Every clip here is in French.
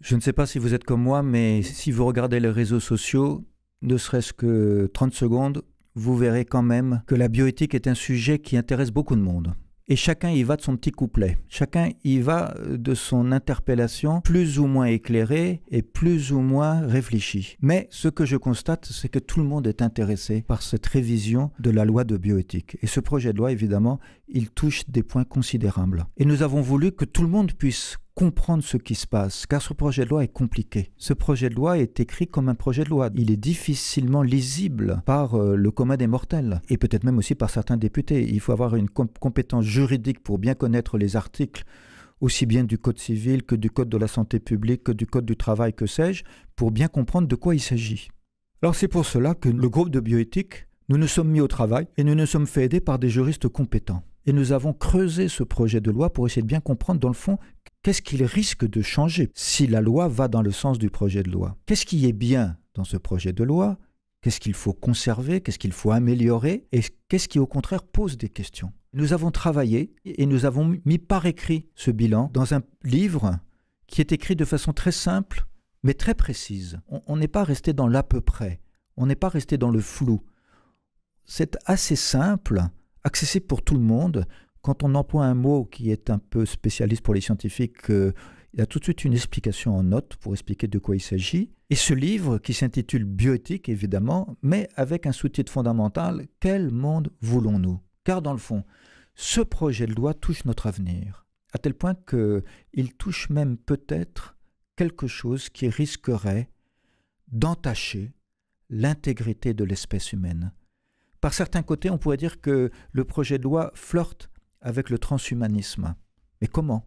Je ne sais pas si vous êtes comme moi, mais si vous regardez les réseaux sociaux, ne serait-ce que 30 secondes, vous verrez quand même que la bioéthique est un sujet qui intéresse beaucoup de monde. Et chacun y va de son petit couplet. Chacun y va de son interpellation plus ou moins éclairée et plus ou moins réfléchie. Mais ce que je constate, c'est que tout le monde est intéressé par cette révision de la loi de bioéthique. Et ce projet de loi, évidemment, il touche des points considérables. Et nous avons voulu que tout le monde puisse comprendre ce qui se passe, car ce projet de loi est compliqué. Ce projet de loi est écrit comme un projet de loi. Il est difficilement lisible par le commun des mortels, et peut-être même aussi par certains députés. Il faut avoir une compétence juridique pour bien connaître les articles, aussi bien du Code civil que du Code de la santé publique, que du Code du travail, que sais-je, pour bien comprendre de quoi il s'agit. Alors c'est pour cela que le groupe de bioéthique, nous nous sommes mis au travail et nous nous sommes fait aider par des juristes compétents. Et nous avons creusé ce projet de loi pour essayer de bien comprendre, dans le fond, qu'est-ce qu'il risque de changer si la loi va dans le sens du projet de loi. Qu'est-ce qui est bien dans ce projet de loi? Qu'est-ce qu'il faut conserver? Qu'est-ce qu'il faut améliorer? Et qu'est-ce qui, au contraire, pose des questions? Nous avons travaillé et nous avons mis par écrit ce bilan dans un livre qui est écrit de façon très simple, mais très précise. On n'est pas resté dans l'à peu près. On n'est pas resté dans le flou. C'est assez simple, accessible pour tout le monde. Quand on emploie un mot qui est un peu spécialiste pour les scientifiques, il y a tout de suite une explication en note pour expliquer de quoi il s'agit. Et ce livre, qui s'intitule Bioéthique, évidemment, mais avec un sous-titre fondamental, « Quel monde voulons-nous » Car dans le fond, ce projet de loi touche notre avenir, à tel point qu'il touche même peut-être quelque chose qui risquerait d'entacher l'intégrité de l'espèce humaine. Par certains côtés, on pourrait dire que le projet de loi flirte avec le transhumanisme. Mais comment?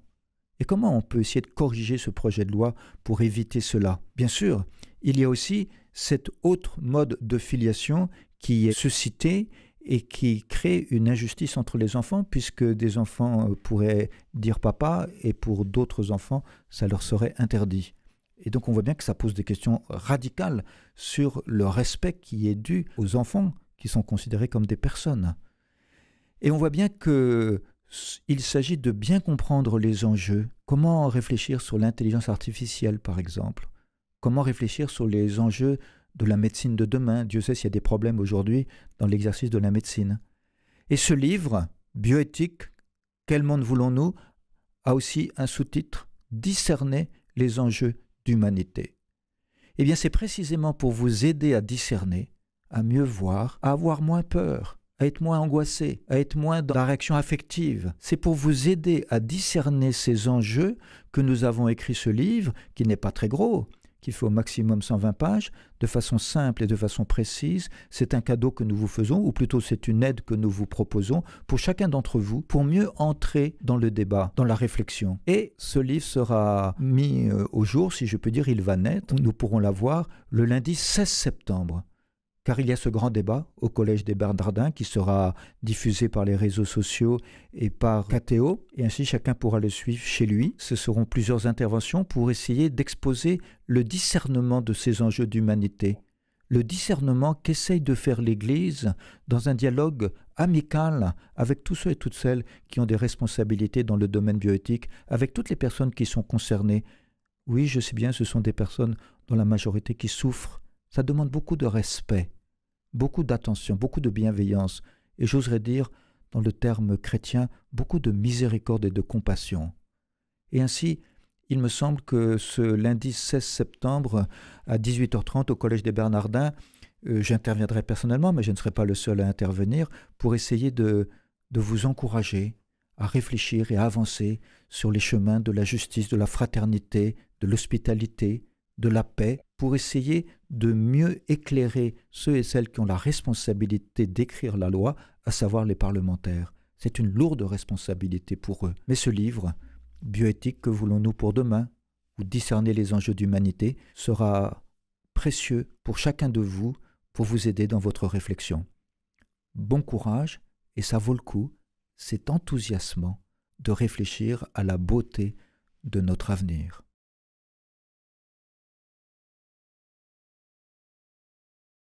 Et comment on peut essayer de corriger ce projet de loi pour éviter cela? Bien sûr, il y a aussi cet autre mode de filiation qui est suscité et qui crée une injustice entre les enfants, puisque des enfants pourraient dire papa et pour d'autres enfants, ça leur serait interdit. Et donc on voit bien que ça pose des questions radicales sur le respect qui est dû aux enfants qui sont considérés comme des personnes. Et on voit bien qu'il s'agit de bien comprendre les enjeux. Comment réfléchir sur l'intelligence artificielle, par exemple? Comment réfléchir sur les enjeux de la médecine de demain? Dieu sait s'il y a des problèmes aujourd'hui dans l'exercice de la médecine. Et ce livre, Bioéthique, quel monde voulons-nous, a aussi un sous-titre, Discerner les enjeux d'humanité. Eh bien, c'est précisément pour vous aider à discerner, à mieux voir, à avoir moins peur, à être moins angoissé, à être moins dans la réaction affective. C'est pour vous aider à discerner ces enjeux que nous avons écrit ce livre, qui n'est pas très gros, qui fait au maximum 120 pages, de façon simple et de façon précise. C'est un cadeau que nous vous faisons, ou plutôt c'est une aide que nous vous proposons pour chacun d'entre vous, pour mieux entrer dans le débat, dans la réflexion. Et ce livre sera mis au jour, si je peux dire, il va naître. Nous pourrons l'avoir le lundi 16 septembre. Car il y a ce grand débat au Collège des Bernardins qui sera diffusé par les réseaux sociaux et par KTO, et ainsi chacun pourra le suivre chez lui. Ce seront plusieurs interventions pour essayer d'exposer le discernement de ces enjeux d'humanité, le discernement qu'essaye de faire l'Église dans un dialogue amical avec tous ceux et toutes celles qui ont des responsabilités dans le domaine bioéthique, avec toutes les personnes qui sont concernées. Oui, je sais bien, ce sont des personnes dont la majorité qui souffrent. Ça demande beaucoup de respect, beaucoup d'attention, beaucoup de bienveillance, et j'oserais dire, dans le terme chrétien, beaucoup de miséricorde et de compassion. Et ainsi, il me semble que ce lundi 16 septembre à 18h30 au Collège des Bernardins, j'interviendrai personnellement, mais je ne serai pas le seul à intervenir, pour essayer de vous encourager à réfléchir et à avancer sur les chemins de la justice, de la fraternité, de l'hospitalité, de la paix, pour essayer de mieux éclairer ceux et celles qui ont la responsabilité d'écrire la loi, à savoir les parlementaires. C'est une lourde responsabilité pour eux. Mais ce livre, Bioéthique, que voulons-nous pour demain, ou Discerner les enjeux d'humanité, sera précieux pour chacun de vous pour vous aider dans votre réflexion. Bon courage, et ça vaut le coup, c'est enthousiasmant de réfléchir à la beauté de notre avenir.